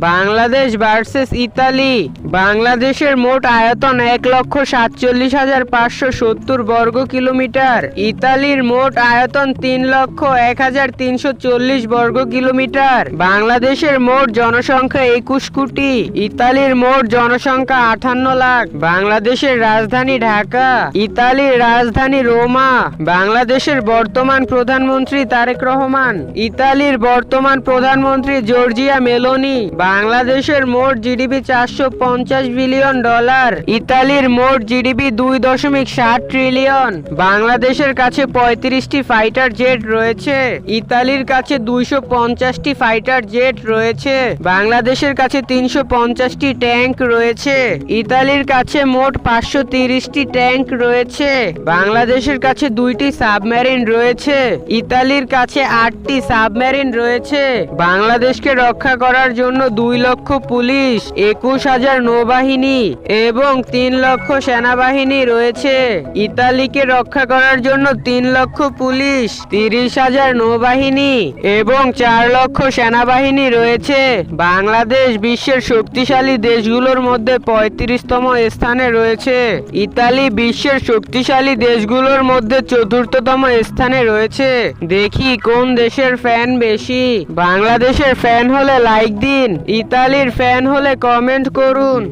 Bangladesh versus Italy. বাংলাদেশের মোট আয়তন 1,47,570 বর্গ কিলোমিটার। ইতালির মোট আয়তন 3,01,340 বর্গ কিলোমিটার। বাংলাদেশের মোট জনসংখ্যা 21 কোটি। ইতালির মোট জনসংখ্যা 58 লাখ। বাংলাদেশের রাজধানী ঢাকা। ইতালির রাজধানী রোমা। বাংলাদেশের বর্তমান প্রধানমন্ত্রী তারেক রহমান। ইতালির বর্তমান প্রধানমন্ত্রী জর্জিয়া মেলোনি। বাংলাদেশের মোট জিডিপি 450 বিলিয়ন ডলার। ইতালির মোট জিডিপি 2.7 ট্রিলিয়ন। বাংলাদেশের কাছে 35টি ফাইটার জেট রয়েছে। ইতালির কাছে 250টি ফাইটার জেট রয়েছে। বাংলাদেশের কাছে 350টি ট্যাঙ্ক রয়েছে। ইতালির কাছে মোট 530টি ট্যাঙ্ক রয়েছে। বাংলাদেশের কাছে 2টি সাবমেরিন রয়েছে। ইতালির কাছে 8টি সাবমেরিন রয়েছে। বাংলাদেশকে রক্ষা করার জন্য 2 লক্ষ পুলিশ, 21,000 নৌবাহিনী এবং 3 লক্ষ সেনাবাহিনী রয়েছে। ইতালিকে রক্ষা করার জন্য 3 লক্ষ পুলিশ, 30,000 নৌবাহিনী এবং 4 লক্ষ সেনাবাহিনী রয়েছে। বাংলাদেশ বিশ্বের শক্তিশালী দেশগুলোর মধ্যে 35তম স্থানে রয়েছে। ইতালি বিশ্বের শক্তিশালী দেশগুলোর মধ্যে 4র্থতম স্থানে রয়েছে। দেখি কোন দেশের ফ্যান বেশি। বাংলাদেশের ফ্যান হলে লাইক দিন, ইতালির ফ্যান হলে কমেন্ট করুন।